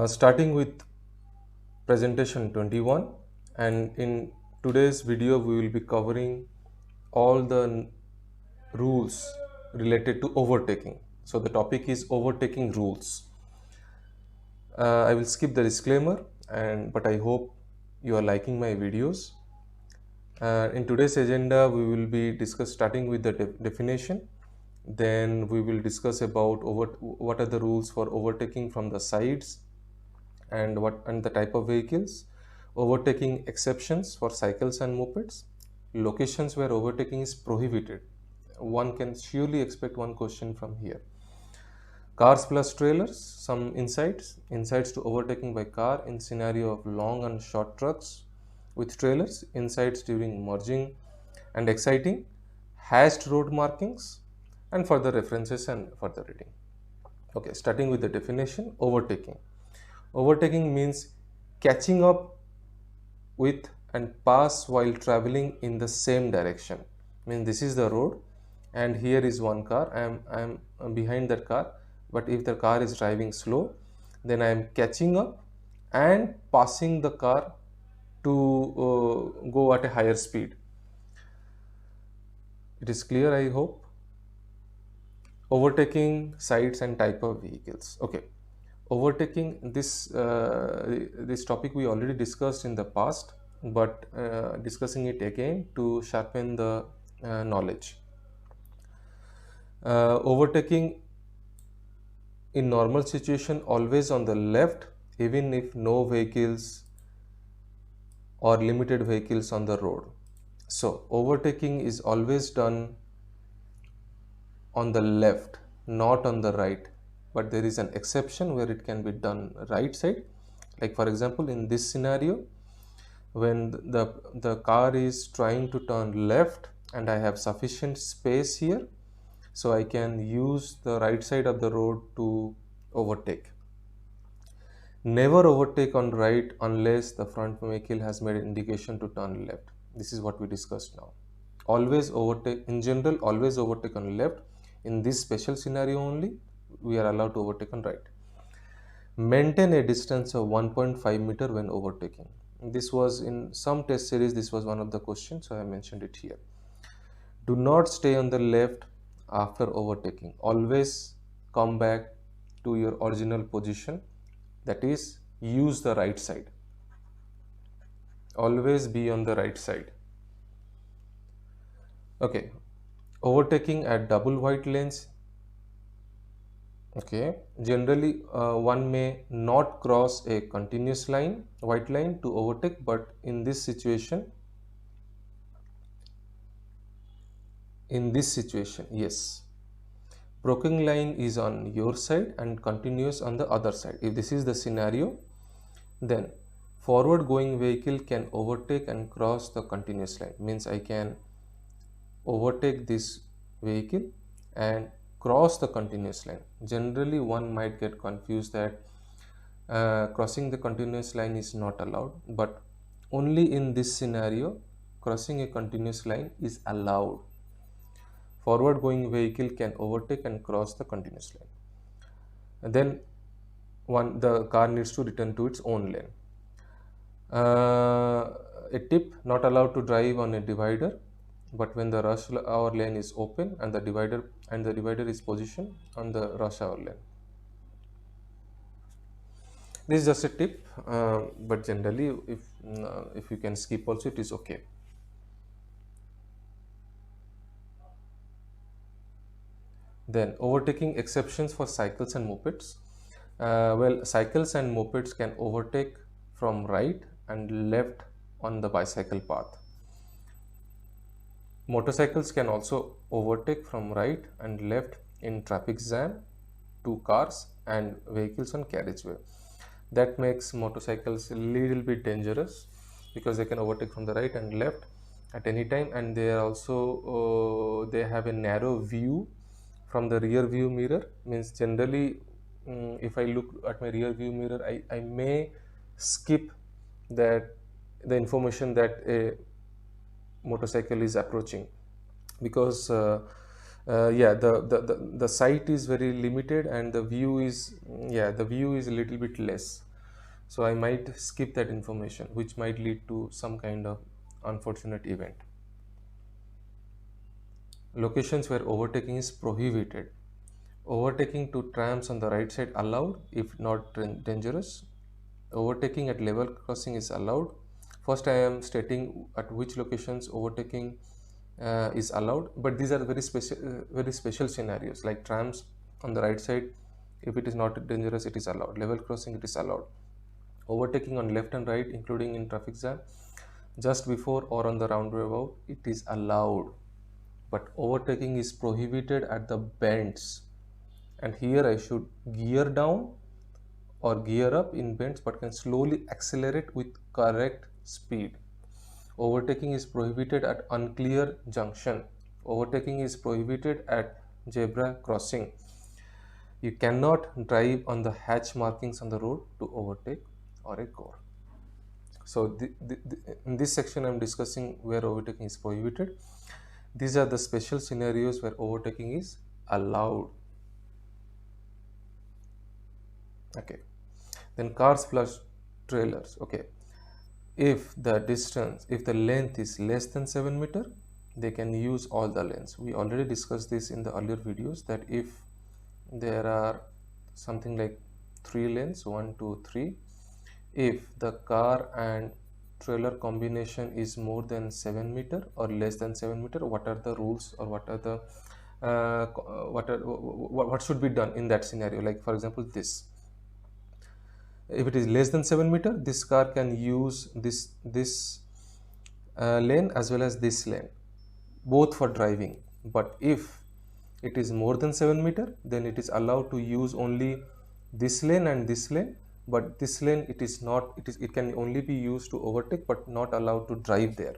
Starting with presentation 21, and in today's video we will be covering all the rules related to overtaking. So the topic is overtaking rules. I will skip the disclaimer, but I hope you are liking my videos. In today's agenda we will be starting with the definition. Then we will discuss about what are the rules for overtaking from the sides, and the type of vehicles, overtaking exceptions for cycles and mopeds, locations where overtaking is prohibited. One can surely expect one question from here. Cars plus trailers, some insights to overtaking by car in scenario of long and short trucks with trailers, insights during merging, and exciting hashed road markings, and further references and further reading. Okay, starting with the definition. Overtaking means catching up with and pass while traveling in the same direction. Means this is the road and here is one car. I am behind that car, but if the car is driving slow, then I am catching up and passing the car to go at a higher speed. It is clear, I hope. Overtaking sites and type of vehicles. Okay, overtaking, this topic we already discussed in the past, but discussing it again to sharpen the knowledge. Overtaking in normal situation always on the left, even if no vehicles or limited vehicles on the road. So overtaking is always done on the left, not on the right, but there is an exception where it can be done right side. Like for example, in this scenario, when the car is trying to turn left and I have sufficient space here, so I can use the right side of the road to overtake. Never overtake on right unless the front vehicle has made an indication to turn left. This is what we discussed now. Always overtake, in general, always overtake on left. In this special scenario only, we are allowed to overtake on right. Maintain a distance of 1.5 meter when overtaking. This was in some test series, this was one of the questions, so I mentioned it here. Do not stay on the left after overtaking. Always come back to your original position, that is, use the right side. Always be on the right side. Okay, overtaking at double white lanes. Okay, generally one may not cross a continuous white line to overtake, but in this situation, yes, broken line is on your side and continuous on the other side. If this is the scenario, then forward going vehicle can overtake and cross the continuous line. Means I can overtake this vehicle and cross the continuous line. Generally one might get confused that crossing the continuous line is not allowed, but only in this scenario crossing a continuous line is allowed. Forward going vehicle can overtake and cross the continuous line, and then the car needs to return to its own lane. A tip: not allowed to drive on a divider, but when the rush hour lane is open and the divider is positioned on the rush hour lane. This is just a tip, but generally if you can skip also, it is okay. Then overtaking exceptions for cycles and mopeds. Well, cycles and mopeds can overtake from right and left on the bicycle path. Motorcycles can also overtake from right and left in traffic jam, two cars and vehicles on carriageway. That makes motorcycles a little bit dangerous because they can overtake from the right and left at any time, and they are also they have a narrow view from the rear view mirror. Means generally if I look at my rear view mirror, I may skip that the information that a motorcycle is approaching, because Yeah, the sight is very limited, and the view is, yeah, the view is a little bit less. So I might skip that information, which might lead to some kind of unfortunate event. Locations where overtaking is prohibited. Overtaking to trams on the right side allowed if not dangerous. Overtaking at level crossing is allowed. First, I am stating at which locations overtaking is allowed, but these are very special scenarios, like trams on the right side. If it is not dangerous, it is allowed. Level crossing, it is allowed. Overtaking on left and right, including in traffic jam, just before or on the roundabout, it is allowed. But overtaking is prohibited at the bends, and here I should gear down or gear up in bends, but can slowly accelerate with correct speed. Overtaking is prohibited at unclear junction. Overtaking is prohibited at zebra crossing. You cannot drive on the hatch markings on the road to overtake or a gore. So in this section I'm discussing where overtaking is prohibited. These are the special scenarios where overtaking is allowed. Okay. Then cars plus trailers. Okay. If the length is less than 7 meter, they can use all the lanes. We already discussed this in the earlier videos, that if there are something like 3 lanes, 1 2 3, if the car and trailer combination is more than 7 meter or less than 7 meter, what are the rules, or what are the what should be done in that scenario? Like, for example, this, if it is less than 7 meter, this car can use this lane as well as this lane, both for driving. But if it is more than 7 meter, then it is allowed to use only this lane and this lane. But this lane, it is not, it can only be used to overtake, but not allowed to drive there.